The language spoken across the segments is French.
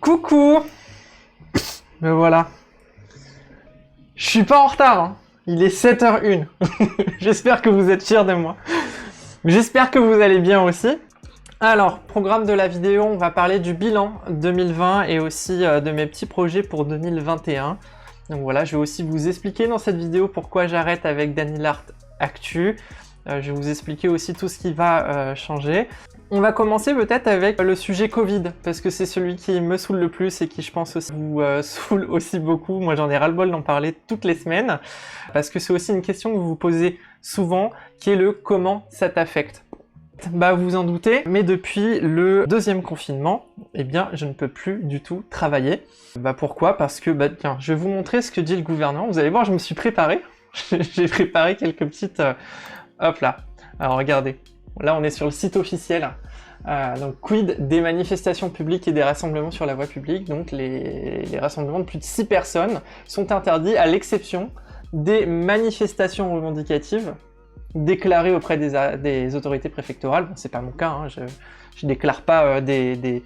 Coucou! Me voilà. Je suis pas en retard, hein. Il est 7h01. J'espère que vous êtes fiers de moi. J'espère que vous allez bien aussi. Alors, programme de la vidéo, on va parler du bilan 2020 et aussi de mes petits projets pour 2021. Donc voilà, je vais aussi vous expliquer dans cette vidéo pourquoi j'arrête avec Danilart Actu. Je vais vous expliquer aussi tout ce qui va changer. On va commencer peut-être avec le sujet Covid, parce que c'est celui qui me saoule le plus et qui, je pense, aussi vous saoule aussi beaucoup. Moi, j'en ai ras-le-bol d'en parler toutes les semaines, parce que c'est aussi une question que vous vous posez souvent, qui est le comment ça t'affecte. Bah, vous en doutez, mais depuis le deuxième confinement, eh bien, je ne peux plus du tout travailler. Bah, pourquoi? Parce que, tiens, je vais vous montrer ce que dit le gouvernement. Vous allez voir, je me suis préparé. J'ai préparé quelques petites... hop là. Alors, regardez. Là, on est sur le site officiel. Donc, quid des manifestations publiques et des rassemblements sur la voie publique. Donc, les rassemblements de plus de 6 personnes sont interdits à l'exception des manifestations revendicatives déclarées auprès des autorités préfectorales. Bon, c'est pas mon cas, hein, je déclare pas des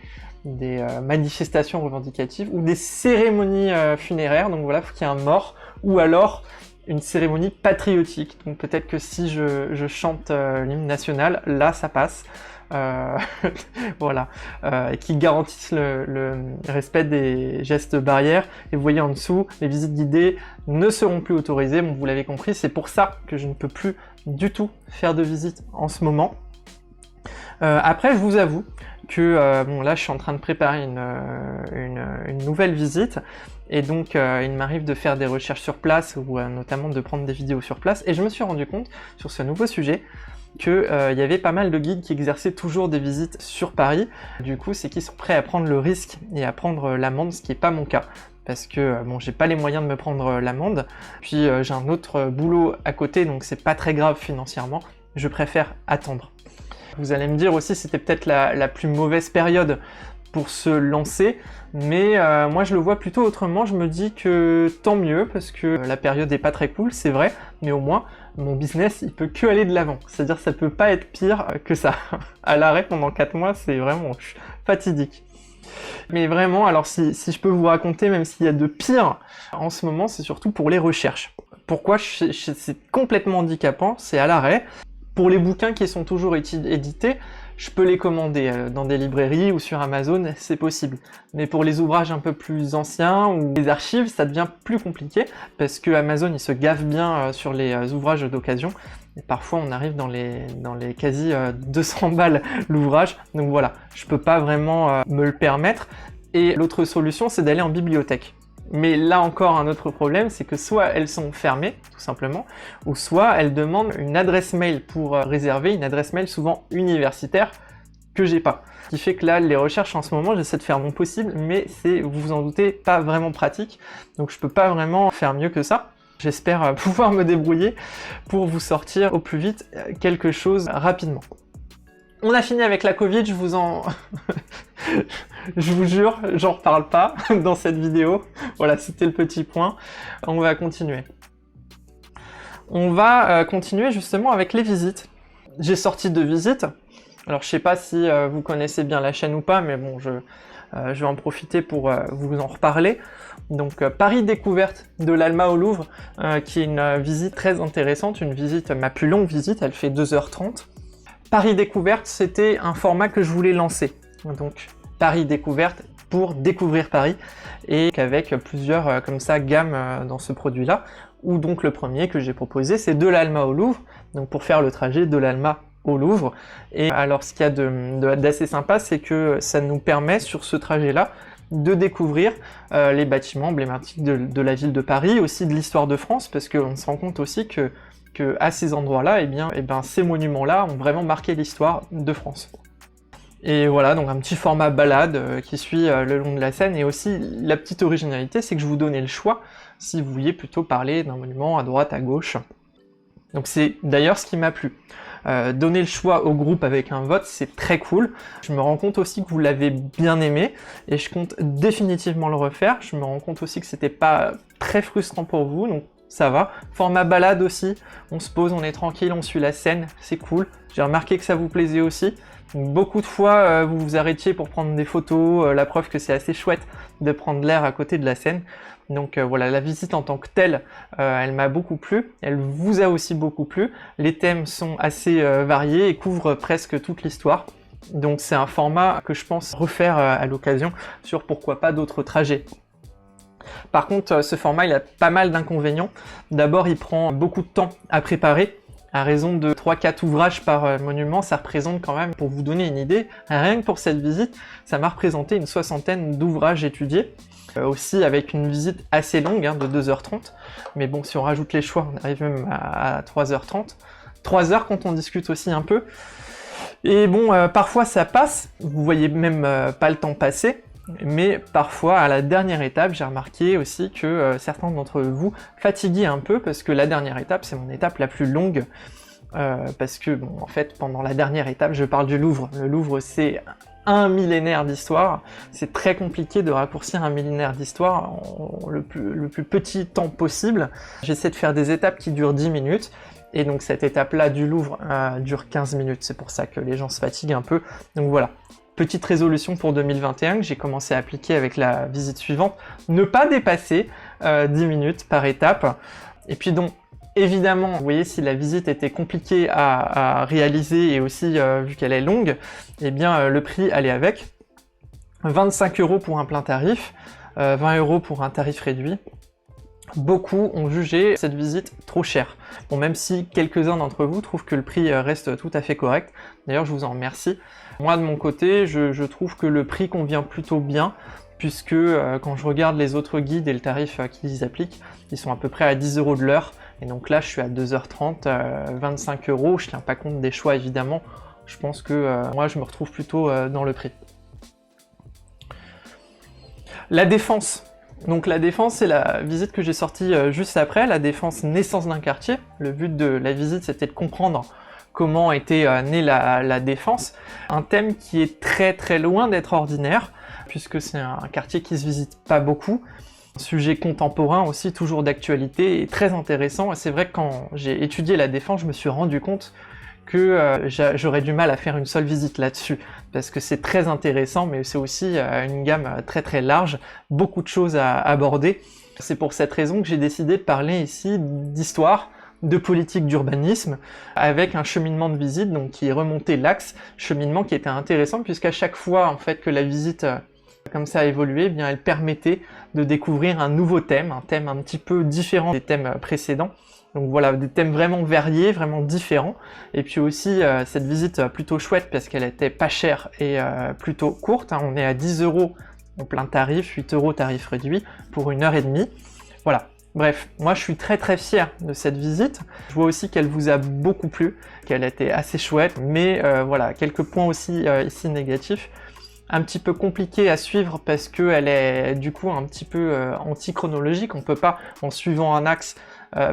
manifestations revendicatives ou des cérémonies funéraires. Donc voilà, il faut qu'il y ait un mort ou alors une cérémonie patriotique. Donc peut-être que si je chante l'hymne national, là ça passe. Voilà, et qui garantissent le respect des gestes barrières. Et vous voyez en dessous, les visites guidées ne seront plus autorisées. Bon, vous l'avez compris, c'est pour ça que je ne peux plus du tout faire de visite en ce moment. Après, je vous avoue que bon, là je suis en train de préparer une nouvelle visite et donc il m'arrive de faire des recherches sur place ou notamment de prendre des vidéos sur place, et je me suis rendu compte sur ce nouveau sujet qu'il y avait pas mal de guides qui exerçaient toujours des visites sur Paris. Du coup, c'est qu'ils sont prêts à prendre le risque et à prendre l'amende, ce qui n'est pas mon cas. Parce que bon, j'ai pas les moyens de me prendre l'amende, puis j'ai un autre boulot à côté, donc c'est pas très grave financièrement, je préfère attendre. Vous allez me dire aussi, c'était peut-être la plus mauvaise période pour se lancer, mais moi je le vois plutôt autrement. Je me dis que tant mieux, parce que la période est pas très cool, c'est vrai, mais au moins mon business il peut que aller de l'avant, c'est-à-dire ça peut pas être pire que ça. À l'arrêt pendant 4 mois, c'est vraiment fatidique. Mais vraiment, alors si je peux vous raconter, même s'il y a de pire en ce moment, c'est surtout pour les recherches. Pourquoi c'est complètement handicapant, c'est à l'arrêt. Pour les bouquins qui sont toujours édités, je peux les commander dans des librairies ou sur Amazon, c'est possible. Mais pour les ouvrages un peu plus anciens ou les archives, ça devient plus compliqué, parce que Amazon il se gaffe bien sur les ouvrages d'occasion. Et parfois on arrive dans les quasi 200 balles l'ouvrage, donc voilà, je peux pas vraiment me le permettre. Et l'autre solution, c'est d'aller en bibliothèque. Mais là encore, un autre problème, c'est que soit elles sont fermées, tout simplement, ou soit elles demandent une adresse mail pour réserver, une adresse mail souvent universitaire, que j'ai pas. Ce qui fait que là, les recherches en ce moment, j'essaie de faire mon possible, mais c'est, vous vous en doutez, pas vraiment pratique, donc je peux pas vraiment faire mieux que ça. J'espère pouvoir me débrouiller pour vous sortir au plus vite quelque chose rapidement. On a fini avec la Covid, je vous jure, j'en reparle pas dans cette vidéo. Voilà, c'était le petit point. On va continuer. On va continuer justement avec les visites. J'ai sorti 2 visites. Alors je sais pas si vous connaissez bien la chaîne ou pas, mais bon, je vais en profiter pour vous en reparler. Donc Paris Découverte de l'Alma au Louvre, qui est une visite très intéressante, une visite, ma plus longue visite, elle fait 2h30. Paris Découverte, c'était un format que je voulais lancer. Donc Paris Découverte pour découvrir Paris, et avec plusieurs comme ça gammes dans ce produit-là, où donc le premier que j'ai proposé, c'est de l'Alma au Louvre, donc pour faire le trajet de l'Alma au Louvre. Et alors ce qu'il y a d'assez sympa, c'est que ça nous permet sur ce trajet-là de découvrir les bâtiments emblématiques de la ville de Paris, aussi de l'histoire de France, parce qu'on se rend compte aussi que à ces endroits-là, eh bien, ces monuments-là ont vraiment marqué l'histoire de France. Et voilà, donc un petit format balade qui suit le long de la Seine, et aussi la petite originalité, c'est que je vous donnais le choix si vous vouliez plutôt parler d'un monument à droite, à gauche. Donc c'est d'ailleurs ce qui m'a plu. Donner le choix au groupe avec un vote, c'est très cool. Je me rends compte aussi que vous l'avez bien aimé, et je compte définitivement le refaire. Je me rends compte aussi que c'était pas très frustrant pour vous, donc ça va. Format balade aussi, on se pose, on est tranquille, on suit la Seine, c'est cool. J'ai remarqué que ça vous plaisait aussi. Donc, beaucoup de fois, vous vous arrêtiez pour prendre des photos, la preuve que c'est assez chouette de prendre l'air à côté de la Seine. Donc voilà, la visite en tant que telle, elle m'a beaucoup plu, elle vous a aussi beaucoup plu. Les thèmes sont assez variés et couvrent presque toute l'histoire. Donc c'est un format que je pense refaire à l'occasion sur pourquoi pas d'autres trajets. Par contre, ce format, il a pas mal d'inconvénients. D'abord, il prend beaucoup de temps à préparer. À raison de 3-4 ouvrages par monument, ça représente quand même, pour vous donner une idée, rien que pour cette visite, ça m'a représenté une 60aine d'ouvrages étudiés. Aussi avec une visite assez longue, hein, de 2h30. Mais bon, si on rajoute les choix, on arrive même à 3h30. 3 heures quand on discute aussi un peu. Et bon, parfois ça passe, vous voyez même pas le temps passer. Mais parfois, à la dernière étape, j'ai remarqué aussi que certains d'entre vous fatiguaient un peu, parce que la dernière étape, c'est mon étape la plus longue. Parce que, bon, en fait, pendant la dernière étape, je parle du Louvre. Le Louvre, c'est un millénaire d'histoire. C'est très compliqué de raccourcir un millénaire d'histoire en le plus petit temps possible. J'essaie de faire des étapes qui durent 10 minutes. Et donc cette étape-là du Louvre dure 15 minutes. C'est pour ça que les gens se fatiguent un peu. Donc voilà. Petite résolution pour 2021 que j'ai commencé à appliquer avec la visite suivante. Ne pas dépasser 10 minutes par étape. Et puis donc, évidemment, vous voyez, si la visite était compliquée à réaliser et aussi vu qu'elle est longue, eh bien le prix allait avec. 25 € pour un plein tarif, 20 € pour un tarif réduit. Beaucoup ont jugé cette visite trop chère. Bon, même si quelques-uns d'entre vous trouvent que le prix reste tout à fait correct. D'ailleurs, je vous en remercie. Moi, de mon côté, je trouve que le prix convient plutôt bien, puisque quand je regarde les autres guides et le tarif qu'ils appliquent, ils sont à peu près à 10 € de l'heure. Et donc là, je suis à 2h30, 25 €. Je ne tiens pas compte des choix, évidemment. Je pense que moi, je me retrouve plutôt dans le prix. La Défense. Donc la Défense, c'est la visite que j'ai sortie juste après, la Défense, naissance d'un quartier. Le but de la visite, c'était de comprendre comment était née la Défense. Un thème qui est très très loin d'être ordinaire, puisque c'est un quartier qui se visite pas beaucoup. Sujet contemporain aussi, toujours d'actualité, et très intéressant. Et c'est vrai que quand j'ai étudié la Défense, je me suis rendu compte que j'aurais du mal à faire une seule visite là-dessus, parce que c'est très intéressant, mais c'est aussi une gamme très très large, beaucoup de choses à aborder. C'est pour cette raison que j'ai décidé de parler ici d'histoire, de politique d'urbanisme, avec un cheminement de visite donc qui est remonté l'axe, cheminement qui était intéressant, puisqu'à chaque fois en fait que la visite comme ça a évolué, eh bien elle permettait de découvrir un nouveau thème, un thème un petit peu différent des thèmes précédents. Donc voilà, des thèmes vraiment variés, vraiment différents. Et puis aussi, cette visite plutôt chouette parce qu'elle était pas chère et plutôt courte. Hein. On est à 10 € en plein tarif, 8 € tarif réduit pour 1h30. Voilà. Bref, moi je suis très très fier de cette visite. Je vois aussi qu'elle vous a beaucoup plu, qu'elle était assez chouette. Mais voilà, quelques points aussi ici négatifs. Un petit peu compliqué à suivre parce qu'elle est du coup un petit peu anti-chronologique. On peut pas, en suivant un axe,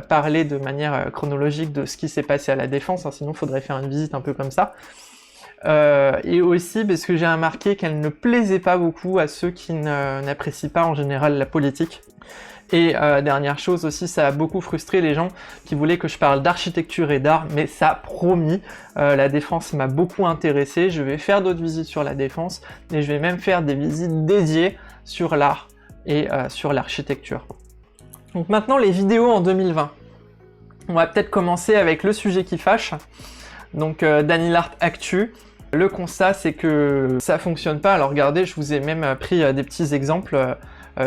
parler de manière chronologique de ce qui s'est passé à la Défense, hein, sinon il faudrait faire une visite un peu comme ça. Et aussi parce que j'ai remarqué qu'elle ne plaisait pas beaucoup à ceux qui n'apprécient pas en général la politique. Et dernière chose aussi, ça a beaucoup frustré les gens qui voulaient que je parle d'architecture et d'art, mais ça, promis, la Défense m'a beaucoup intéressé. Je vais faire d'autres visites sur la Défense, et je vais même faire des visites dédiées sur l'art et sur l'architecture. Donc maintenant, les vidéos en 2020. On va peut-être commencer avec le sujet qui fâche. Donc Danilart Actu. Le constat, c'est que ça fonctionne pas. Alors regardez, je vous ai même pris des petits exemples,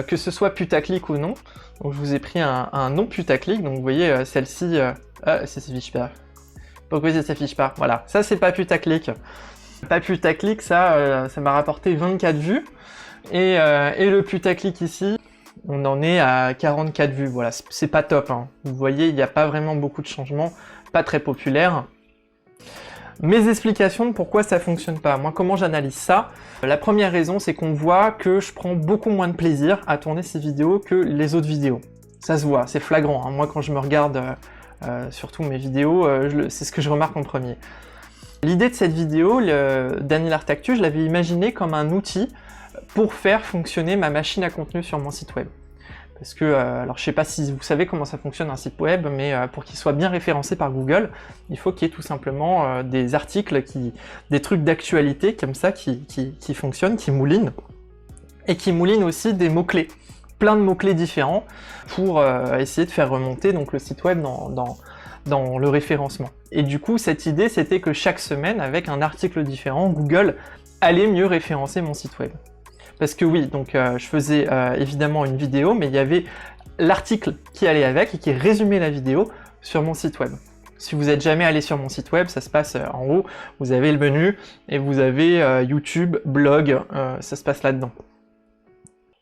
que ce soit putaclic ou non. Donc je vous ai pris un non putaclic. Donc vous voyez, celle-ci, ça s'affiche pas. Pourquoi ça s'affiche pas? Voilà, ça c'est pas putaclic. Pas putaclic, ça m'a rapporté 24 vues. Et le putaclic ici, on en est à 44 vues, voilà, c'est pas top, hein. Vous voyez, il n'y a pas vraiment beaucoup de changements, pas très populaire. Mes explications de pourquoi ça fonctionne pas. Moi, comment j'analyse ça? La première raison, c'est qu'on voit que je prends beaucoup moins de plaisir à tourner ces vidéos que les autres vidéos. Ça se voit, c'est flagrant, hein. Moi, quand je me regarde, surtout mes vidéos, c'est ce que je remarque en premier. L'idée de cette vidéo, Danilart Actu, je l'avais imaginé comme un outil pour faire fonctionner ma machine à contenu sur mon site web. Parce que, alors je sais pas si vous savez comment ça fonctionne un site web, mais pour qu'il soit bien référencé par Google, il faut qu'il y ait tout simplement des articles, des trucs d'actualité comme ça qui fonctionnent, qui moulinent, et qui moulinent aussi des mots-clés, plein de mots-clés différents, pour essayer de faire remonter donc, le site web dans le référencement. Et du coup, cette idée, c'était que chaque semaine, avec un article différent, Google allait mieux référencer mon site web. Parce que oui, donc je faisais évidemment une vidéo, mais il y avait l'article qui allait avec et qui résumait la vidéo sur mon site web. Si vous n'êtes jamais allé sur mon site web, ça se passe en haut, vous avez le menu et vous avez YouTube, blog, ça se passe là-dedans.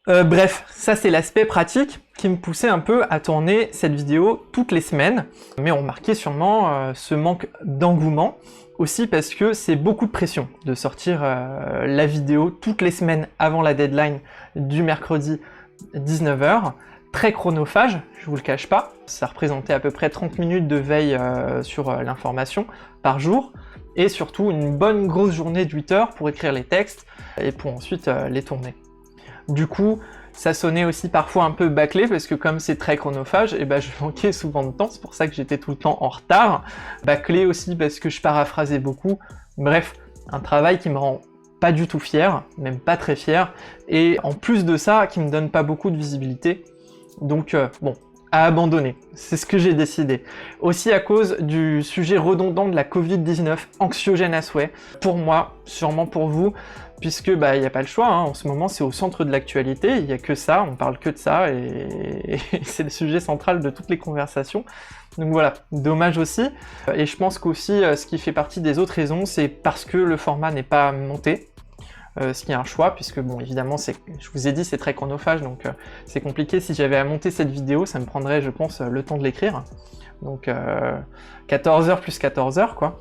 Bref, ça c'est l'aspect pratique qui me poussait un peu à tourner cette vidéo toutes les semaines, mais on remarquait sûrement ce manque d'engouement, aussi parce que c'est beaucoup de pression de sortir la vidéo toutes les semaines avant la deadline du mercredi 19h, très chronophage, je vous le cache pas, ça représentait à peu près 30 minutes de veille sur l'information par jour, et surtout une bonne grosse journée de 8 heures pour écrire les textes et pour ensuite les tourner. Du coup, ça sonnait aussi parfois un peu bâclé parce que comme c'est très chronophage, et ben je manquais souvent de temps, c'est pour ça que j'étais tout le temps en retard. Bâclé aussi parce que je paraphrasais beaucoup. Bref, un travail qui me rend pas du tout fier, même pas très fier, et en plus de ça, qui me donne pas beaucoup de visibilité. Donc bon, à abandonner, c'est ce que j'ai décidé. Aussi à cause du sujet redondant de la Covid-19, anxiogène à souhait, pour moi, sûrement pour vous, puisque bah il n'y a pas le choix, hein. En ce moment c'est au centre de l'actualité, il n'y a que ça, on parle que de ça, et c'est le sujet central de toutes les conversations. Donc voilà, dommage aussi, et je pense qu'aussi ce qui fait partie des autres raisons, c'est parce que le format n'est pas monté, ce qui est un choix, puisque bon évidemment, je vous ai dit c'est très chronophage, donc c'est compliqué. Si j'avais à monter cette vidéo, ça me prendrait je pense le temps de l'écrire, donc 14 heures plus 14 heures quoi,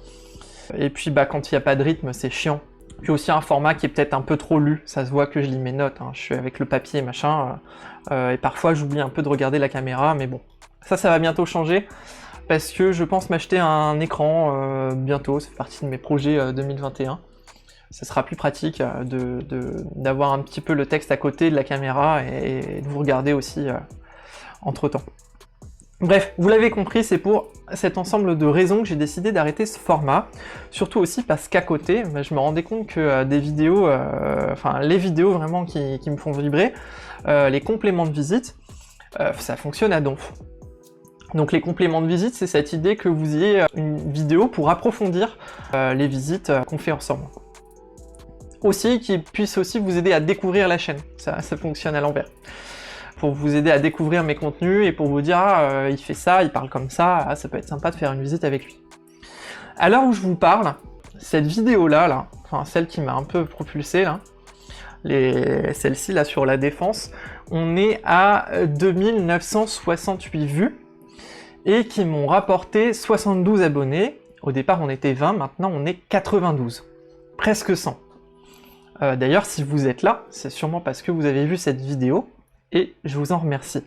et puis bah quand il n'y a pas de rythme c'est chiant. Puis aussi un format qui est peut-être un peu trop lu, ça se voit que je lis mes notes, hein. Je suis avec le papier et machin, et parfois j'oublie un peu de regarder la caméra, mais bon, ça va bientôt changer, parce que je pense m'acheter un écran bientôt, ça fait partie de mes projets 2021. Ça sera plus pratique d'avoir un petit peu le texte à côté de la caméra et de vous regarder aussi entre temps. Bref, vous l'avez compris, c'est pour cet ensemble de raisons que j'ai décidé d'arrêter ce format, surtout aussi parce qu'à côté, je me rendais compte que des vidéos, enfin les vidéos vraiment qui me font vibrer, les compléments de visite, ça fonctionne à donf. Donc les compléments de visite, c'est cette idée que vous ayez une vidéo pour approfondir les visites qu'on fait ensemble. Aussi, qui puisse aussi vous aider à découvrir la chaîne, ça fonctionne à l'envers. Pour vous aider à découvrir mes contenus et pour vous dire ah, il fait ça, il parle comme ça, ça peut être sympa de faire une visite avec lui. À l'heure où je vous parle, cette vidéo-là, enfin celle qui m'a un peu propulsé, là, celle-ci là sur la défense, on est à 2968 vues et qui m'ont rapporté 72 abonnés. Au départ on était 20, maintenant on est 92, presque 100. D'ailleurs si vous êtes là, c'est sûrement parce que vous avez vu cette vidéo, et je vous en remercie.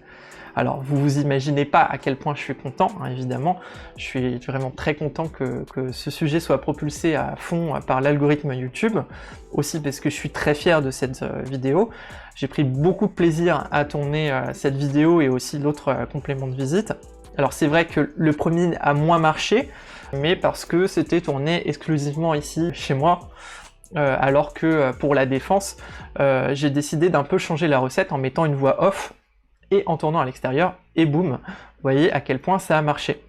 Alors, vous vous imaginez pas à quel point je suis content, hein, évidemment. Je suis vraiment très content que ce sujet soit propulsé à fond par l'algorithme YouTube, aussi parce que je suis très fier de cette vidéo. J'ai pris beaucoup de plaisir à tourner cette vidéo et aussi l'autre complément de visite. Alors c'est vrai que le premier a moins marché, mais parce que c'était tourné exclusivement ici, chez moi, alors que pour la défense, j'ai décidé d'un peu changer la recette en mettant une voix off et en tournant à l'extérieur, et boum, vous voyez à quel point ça a marché.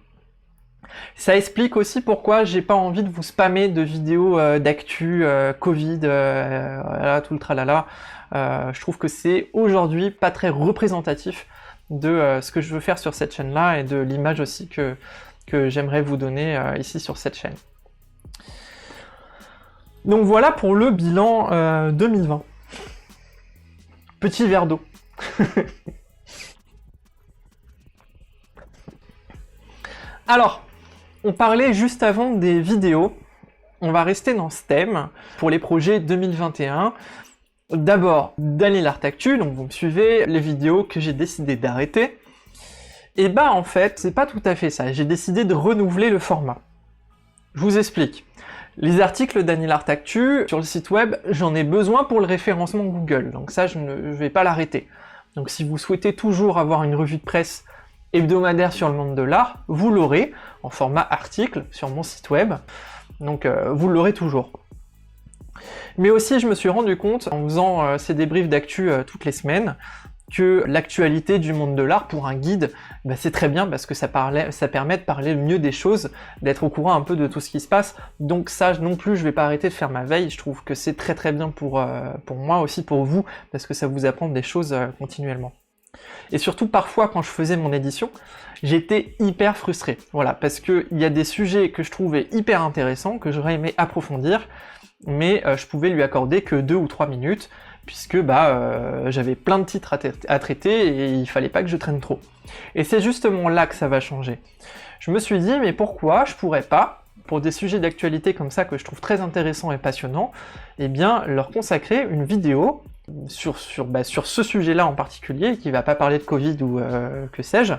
Ça explique aussi pourquoi j'ai pas envie de vous spammer de vidéos d'actu, Covid, voilà, tout le tralala. Je trouve que c'est aujourd'hui pas très représentatif de ce que je veux faire sur cette chaîne-là et de l'image aussi que j'aimerais vous donner ici sur cette chaîne. Donc voilà pour le bilan 2020. Petit verre d'eau. Alors, on parlait juste avant des vidéos. On va rester dans ce thème pour les projets 2021. D'abord, Daniel Art Actu, donc vous me suivez, les vidéos que j'ai décidé d'arrêter. Et bah en fait, c'est pas tout à fait ça. J'ai décidé de renouveler le format. Je vous explique. Les articles Daniel Art Actu sur le site web, j'en ai besoin pour le référencement Google, donc ça je ne vais pas l'arrêter. Donc si vous souhaitez toujours avoir une revue de presse hebdomadaire sur le monde de l'art, vous l'aurez en format article sur mon site web, donc vous l'aurez toujours. Mais aussi je me suis rendu compte en faisant ces débriefs d'actu toutes les semaines que l'actualité du monde de l'art pour un guide, c'est très bien parce que ça permet de parler le mieux des choses, d'être au courant un peu de tout ce qui se passe. Donc ça non plus, je vais pas arrêter de faire ma veille, je trouve que c'est très très bien pour moi aussi, pour vous, parce que ça vous apprend des choses continuellement. Et surtout parfois quand je faisais mon édition, j'étais hyper frustré, voilà, parce qu'il y a des sujets que je trouvais hyper intéressants, que j'aurais aimé approfondir, mais je pouvais lui accorder que 2 ou 3 minutes, puisque j'avais plein de titres à traiter et il fallait pas que je traîne trop. Et c'est justement là que ça va changer. Je me suis dit, mais pourquoi je pourrais pas, pour des sujets d'actualité comme ça que je trouve très intéressants et passionnants, eh bien leur consacrer une vidéo sur ce sujet-là en particulier, qui va pas parler de Covid ou que sais-je,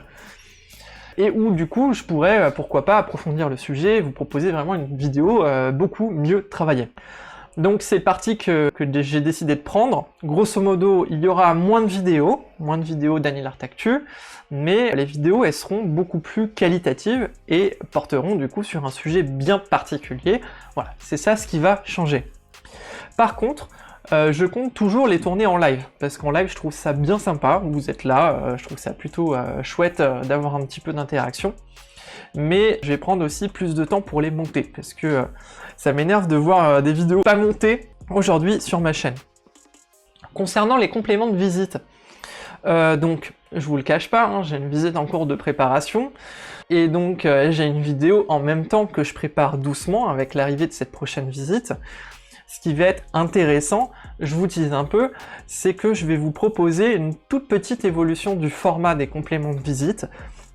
et où du coup je pourrais, pourquoi pas, approfondir le sujet et vous proposer vraiment une vidéo beaucoup mieux travaillée. Donc c'est le parti que j'ai décidé de prendre. Grosso modo, il y aura moins de vidéos Daniel Art Actu, mais les vidéos elles seront beaucoup plus qualitatives et porteront du coup sur un sujet bien particulier. Voilà, c'est ça ce qui va changer. Par contre, je compte toujours les tourner en live, parce qu'en live je trouve ça bien sympa, vous êtes là, je trouve ça plutôt chouette d'avoir un petit peu d'interaction, mais je vais prendre aussi plus de temps pour les monter, parce que ça m'énerve de voir des vidéos pas montées aujourd'hui sur ma chaîne. Concernant les compléments de visite, donc je vous le cache pas, hein, j'ai une visite en cours de préparation, et donc j'ai une vidéo en même temps que je prépare doucement avec l'arrivée de cette prochaine visite. Ce qui va être intéressant, je vous tease un peu, c'est que je vais vous proposer une toute petite évolution du format des compléments de visite.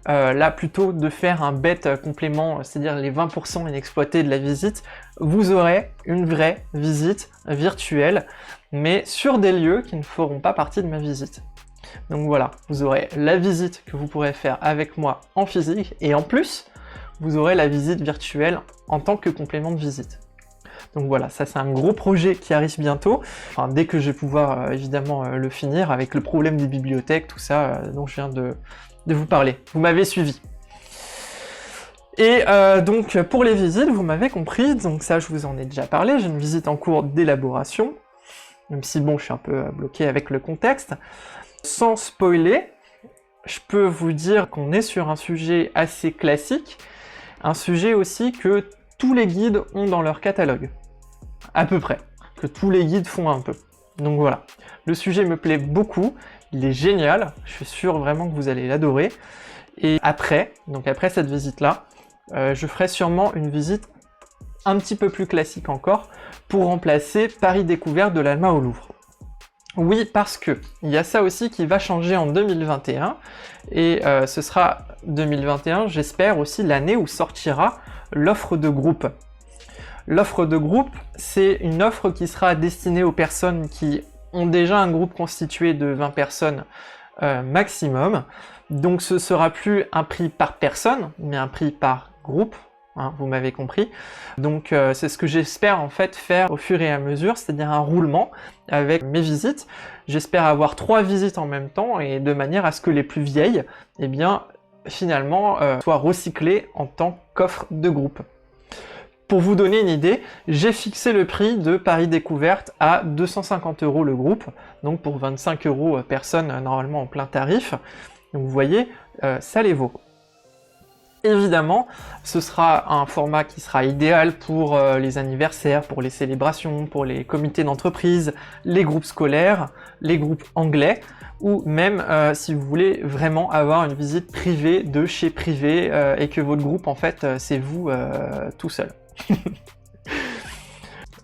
Là, plutôt de faire un bête complément, c'est-à-dire les 20% inexploités de la visite, vous aurez une vraie visite virtuelle, mais sur des lieux qui ne feront pas partie de ma visite. Donc voilà, vous aurez la visite que vous pourrez faire avec moi en physique, et en plus, vous aurez la visite virtuelle en tant que complément de visite. Donc voilà, ça c'est un gros projet qui arrive bientôt, enfin dès que je vais pouvoir évidemment le finir, avec le problème des bibliothèques, tout ça dont je viens de vous parler. Vous m'avez suivi. Et donc pour les visites, vous m'avez compris, donc ça je vous en ai déjà parlé, j'ai une visite en cours d'élaboration, même si bon je suis un peu bloqué avec le contexte. Sans spoiler, je peux vous dire qu'on est sur un sujet assez classique, un sujet aussi que tous les guides ont dans leur catalogue. À peu près, que tous les guides font un peu. Donc voilà, le sujet me plaît beaucoup, il est génial, je suis sûr vraiment que vous allez l'adorer. Et après, donc après cette visite-là, je ferai sûrement une visite un petit peu plus classique encore, pour remplacer Paris Découverte de l'Alma au Louvre. Oui, parce que il y a ça aussi qui va changer en 2021, et ce sera 2021, j'espère aussi l'année où sortira l'offre de groupe. L'offre de groupe, c'est une offre qui sera destinée aux personnes qui ont déjà un groupe constitué de 20 personnes maximum. Donc ce sera plus un prix par personne, mais un prix par groupe, hein, vous m'avez compris. Donc c'est ce que j'espère en fait faire au fur et à mesure, c'est-à-dire un roulement avec mes visites. J'espère avoir 3 visites en même temps, et de manière à ce que les plus vieilles, eh bien, finalement, soient recyclées en tant qu'offre de groupe. Pour vous donner une idée, j'ai fixé le prix de Paris Découverte à 250 € le groupe, donc pour 25 € personne normalement en plein tarif. Donc vous voyez, ça les vaut. Évidemment, ce sera un format qui sera idéal pour les anniversaires, pour les célébrations, pour les comités d'entreprise, les groupes scolaires, les groupes anglais, ou même si vous voulez vraiment avoir une visite privée de chez privé et que votre groupe en fait c'est vous tout seul.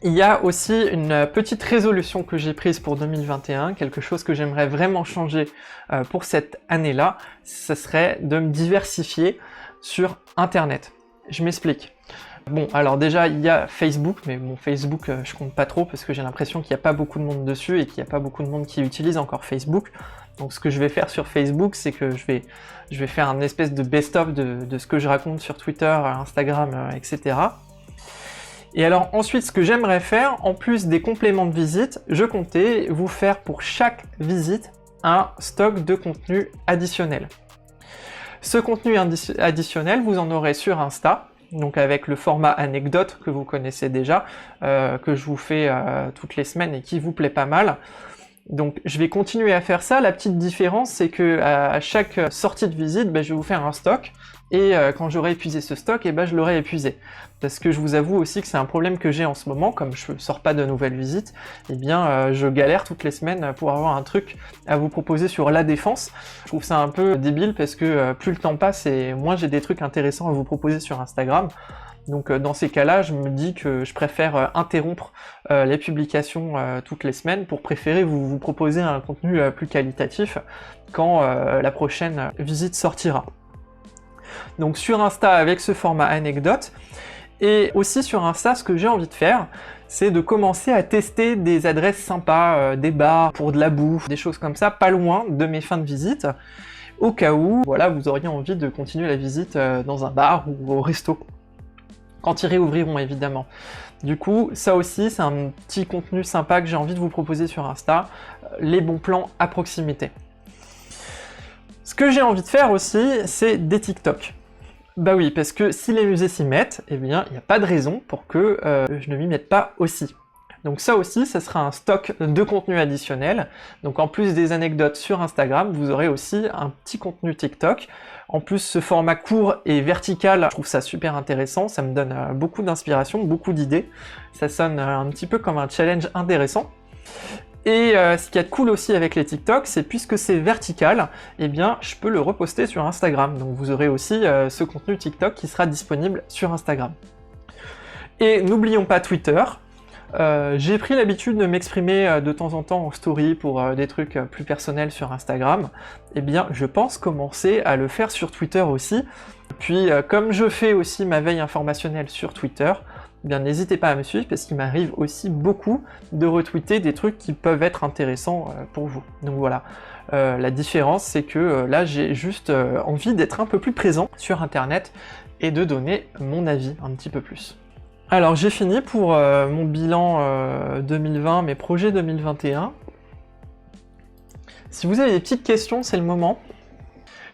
Il y a aussi une petite résolution que j'ai prise pour 2021, quelque chose que j'aimerais vraiment changer pour cette année-là, ce serait de me diversifier sur Internet. Je m'explique. Bon, alors déjà, il y a Facebook, mais bon, Facebook, je compte pas trop parce que j'ai l'impression qu'il n'y a pas beaucoup de monde dessus et qu'il n'y a pas beaucoup de monde qui utilise encore Facebook. Donc ce que je vais faire sur Facebook, c'est que je vais faire un espèce de best-of de ce que je raconte sur Twitter, Instagram, etc. Et alors ensuite, ce que j'aimerais faire, en plus des compléments de visite, je comptais vous faire pour chaque visite un stock de contenu additionnel. Ce contenu additionnel, vous en aurez sur Insta, donc avec le format anecdote que vous connaissez déjà, que je vous fais toutes les semaines et qui vous plaît pas mal. Donc je vais continuer à faire ça. La petite différence, c'est que à chaque sortie de visite, je vais vous faire un stock, et quand j'aurai épuisé ce stock, je l'aurai épuisé. Parce que je vous avoue aussi que c'est un problème que j'ai en ce moment, comme je ne sors pas de nouvelles visites, je galère toutes les semaines pour avoir un truc à vous proposer sur la défense. Je trouve ça un peu débile parce que plus le temps passe et moins j'ai des trucs intéressants à vous proposer sur Instagram. Donc dans ces cas-là, je me dis que je préfère interrompre les publications toutes les semaines pour préférer vous proposer un contenu plus qualitatif quand la prochaine visite sortira. Donc sur Insta avec ce format anecdote, et aussi sur Insta, ce que j'ai envie de faire, c'est de commencer à tester des adresses sympas, des bars pour de la bouffe, des choses comme ça, pas loin de mes fins de visite, au cas où voilà, vous auriez envie de continuer la visite dans un bar ou au resto. Quand ils réouvriront évidemment. Du coup, ça aussi, c'est un petit contenu sympa que j'ai envie de vous proposer sur Insta, les bons plans à proximité. Ce que j'ai envie de faire aussi, c'est des TikTok. Bah oui, parce que si les musées s'y mettent, il n'y a pas de raison pour que je ne m'y mette pas aussi. Donc ça aussi, ça sera un stock de contenu additionnel. Donc en plus des anecdotes sur Instagram, vous aurez aussi un petit contenu TikTok. En plus, ce format court et vertical, je trouve ça super intéressant. Ça me donne beaucoup d'inspiration, beaucoup d'idées. Ça sonne un petit peu comme un challenge intéressant. Et ce qui est cool aussi avec les TikTok, c'est puisque c'est vertical, je peux le reposter sur Instagram. Donc vous aurez aussi ce contenu TikTok qui sera disponible sur Instagram. Et n'oublions pas Twitter. J'ai pris l'habitude de m'exprimer de temps en temps en story pour des trucs plus personnels sur Instagram. Je pense commencer à le faire sur Twitter aussi. Puis comme je fais aussi ma veille informationnelle sur Twitter, n'hésitez pas à me suivre parce qu'il m'arrive aussi beaucoup de retweeter des trucs qui peuvent être intéressants pour vous. Donc voilà, la différence c'est que là j'ai juste envie d'être un peu plus présent sur internet et de donner mon avis un petit peu plus. Alors j'ai fini pour mon bilan 2020, mes projets 2021. Si vous avez des petites questions, c'est le moment.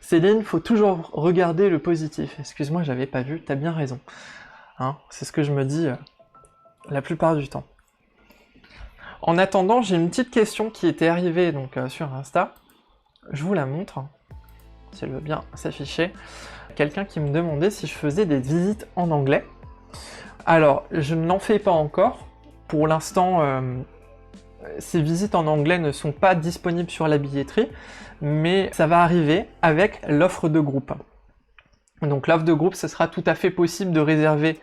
Céline, faut toujours regarder le positif. Excuse-moi, j'avais pas vu, t'as bien raison. Hein, c'est ce que je me dis la plupart du temps. En attendant, j'ai une petite question qui était arrivée donc, sur Insta. Je vous la montre, si elle veut bien s'afficher. Quelqu'un qui me demandait si je faisais des visites en anglais. Alors, je n'en fais pas encore. Pour l'instant, ces visites en anglais ne sont pas disponibles sur la billetterie, mais ça va arriver avec l'offre de groupe. Donc l'offre de groupe, ce sera tout à fait possible de réserver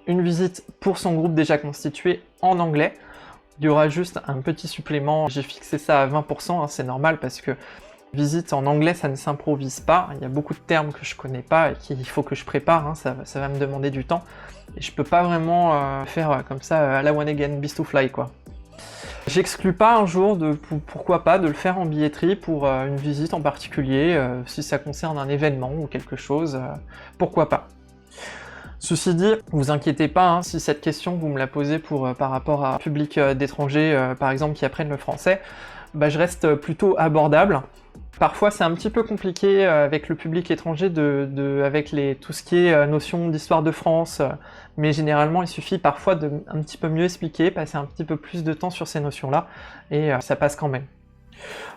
une visite pour son groupe déjà constitué en anglais. Il y aura juste un petit supplément, j'ai fixé ça à 20%, hein, c'est normal parce que visite en anglais, ça ne s'improvise pas. Il y a beaucoup de termes que je connais pas et qu'il faut que je prépare, hein, ça va me demander du temps. Et je peux pas vraiment faire comme ça à la one again, beast to fly quoi. J'exclus pas un jour pourquoi pas de le faire en billetterie pour une visite en particulier, si ça concerne un événement ou quelque chose, pourquoi pas. Ceci dit, vous inquiétez pas, hein, si cette question vous me la posez par rapport à un public d'étrangers, par exemple, qui apprennent le français, je reste plutôt abordable. Parfois c'est un petit peu compliqué avec le public étranger avec tout ce qui est notion d'histoire de France, mais généralement il suffit parfois de un petit peu mieux expliquer, passer un petit peu plus de temps sur ces notions-là, et ça passe quand même.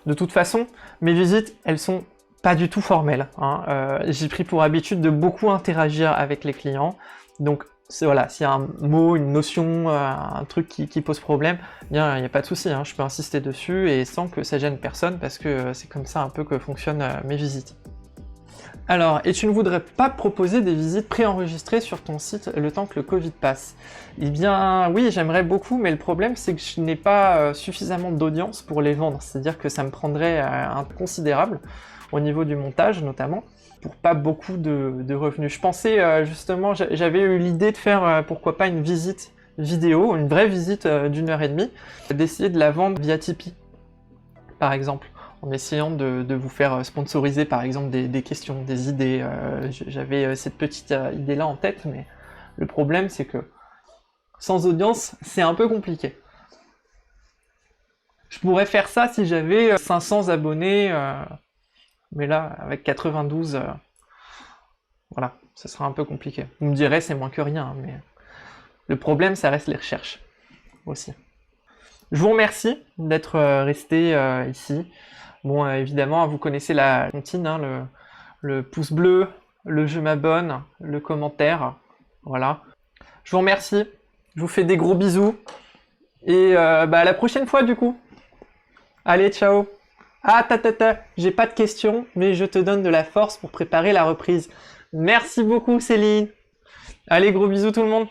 De toute façon, mes visites, elles sont pas du tout formelles, hein. J'ai pris pour habitude de beaucoup interagir avec les clients, donc voilà, s'il y a un mot, une notion, un truc qui pose problème, il n'y a pas de souci, hein, je peux insister dessus et sans que ça gêne personne parce que c'est comme ça un peu que fonctionnent mes visites. Alors, et tu ne voudrais pas proposer des visites préenregistrées sur ton site le temps que le Covid passe? Eh bien oui, j'aimerais beaucoup, mais le problème c'est que je n'ai pas suffisamment d'audience pour les vendre, c'est-à-dire que ça me prendrait un considérable, au niveau du montage notamment, pour pas beaucoup de revenus. Je pensais justement, j'avais eu l'idée de faire pourquoi pas une visite vidéo, une vraie visite d'1h30, d'essayer de la vendre via Tipeee, par exemple, en essayant de vous faire sponsoriser par exemple des questions, des idées. J'avais cette petite idée-là en tête, mais le problème c'est que sans audience, c'est un peu compliqué. Je pourrais faire ça si j'avais 500 abonnés, mais là, avec 92, voilà, ce sera un peu compliqué. Vous me direz, c'est moins que rien, hein, mais le problème, ça reste les recherches aussi. Je vous remercie d'être resté ici. Bon, évidemment, vous connaissez la comptine, hein, le pouce bleu, le je m'abonne, le commentaire, voilà. Je vous remercie, je vous fais des gros bisous, et à la prochaine fois du coup. Allez, ciao. Ah, j'ai pas de questions, mais je te donne de la force pour préparer la reprise. Merci beaucoup Céline. Allez, gros bisous tout le monde.